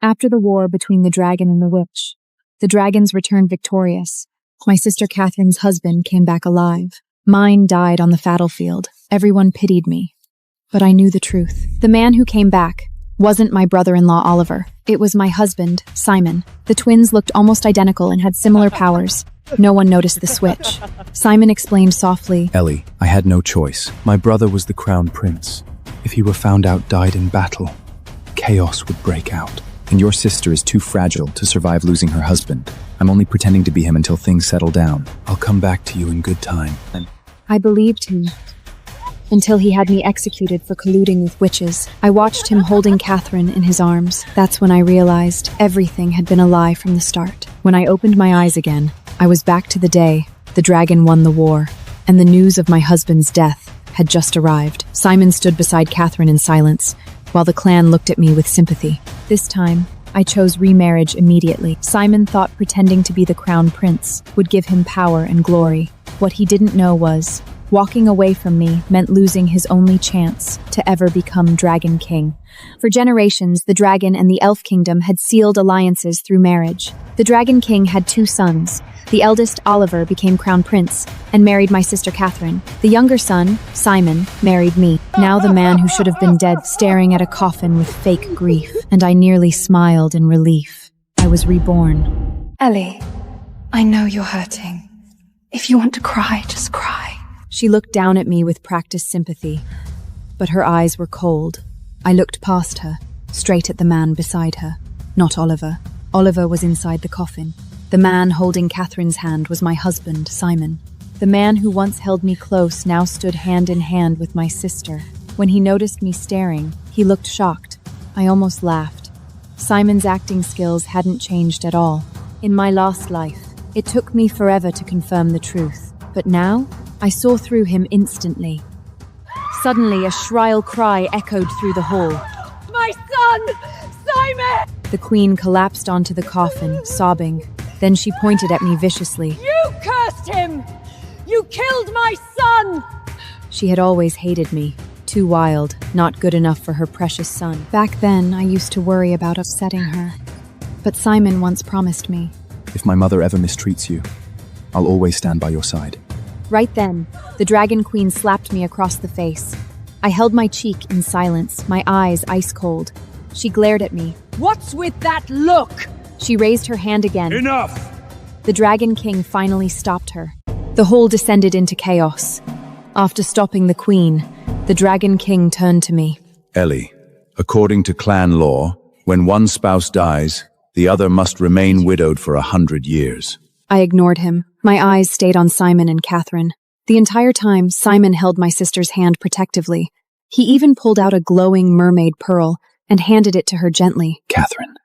After the war between the dragon and the witch, the dragons returned victorious. My sister Catherine's husband came back alive. Mine died on the battlefield. Everyone pitied me. But I knew the truth. The man who came back wasn't my brother-in-law Oliver. It was my husband, Simon. The twins looked almost identical and had similar powers. No one noticed the switch. Simon explained softly, Ellie, I had no choice. My brother was the crown prince. If he were found out died in battle, chaos would break out. And your sister is too fragile to survive losing her husband. I'm only pretending to be him until things settle down. I'll come back to you in good time. I believed him. Until he had me executed for colluding with witches. I watched him holding Catherine in his arms. That's when I realized everything had been a lie from the start. When I opened my eyes again, I was back to the day the dragon won the war, and the news of my husband's death had just arrived. Simon stood beside Catherine in silence, while the clan looked at me with sympathy. This time, I chose remarriage immediately. Simon thought pretending to be the crown prince would give him power and glory. What he didn't know was, walking away from me meant losing his only chance to ever become Dragon King. For generations, the dragon and the elf kingdom had sealed alliances through marriage. The Dragon King had 2 sons. The eldest, Oliver, became crown prince and married my sister Catherine. The younger son, Simon, married me. Now the man who should have been dead staring at a coffin with fake grief, and I nearly smiled in relief. I was reborn. Ellie, I know you're hurting. If you want to cry, just cry. She looked down at me with practiced sympathy, but her eyes were cold. I looked past her, straight at the man beside her. Not Oliver. Oliver was inside the coffin. The man holding Catherine's hand was my husband, Simon. The man who once held me close now stood hand in hand with my sister. When he noticed me staring, he looked shocked. I almost laughed. Simon's acting skills hadn't changed at all. In my last life, it took me forever to confirm the truth. But now, I saw through him instantly. Suddenly, a shrill cry echoed through the hall. My son! Simon! The queen collapsed onto the coffin, sobbing. Then she pointed at me viciously. You cursed him! You killed my son! She had always hated me. Too wild, not good enough for her precious son. Back then, I used to worry about upsetting her. But Simon once promised me. If my mother ever mistreats you, I'll always stand by your side. Right then, the Dragon Queen slapped me across the face. I held my cheek in silence, my eyes ice cold. She glared at me. What's with that look? She raised her hand again. Enough! The Dragon King finally stopped her. The hall descended into chaos. After stopping the Queen, the Dragon King turned to me. Ellie, according to clan law, when one spouse dies, the other must remain widowed for 100 years. I ignored him. My eyes stayed on Simon and Catherine. The entire time, Simon held my sister's hand protectively. He even pulled out a glowing mermaid pearl and handed it to her gently. Catherine,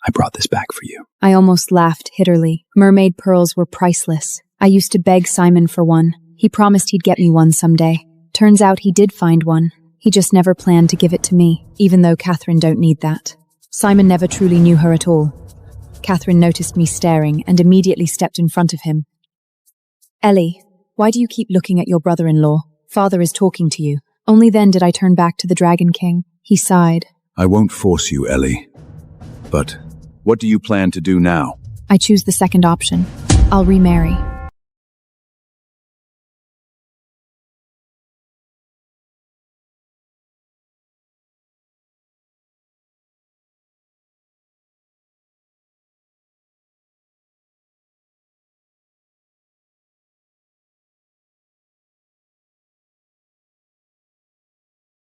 I brought this back for you. I almost laughed hittily. Mermaid pearls were priceless. I used to beg Simon for one. He promised he'd get me one someday. Turns out he did find one. He just never planned to give it to me, even though Catherine don't need that. Simon never truly knew her at all. Catherine noticed me staring and immediately stepped in front of him. Ellie, why do you keep looking at your brother-in-law? Father is talking to you. Only then did I turn back to the Dragon King. He sighed. I won't force you, Ellie. But what do you plan to do now? I choose the second option. I'll remarry.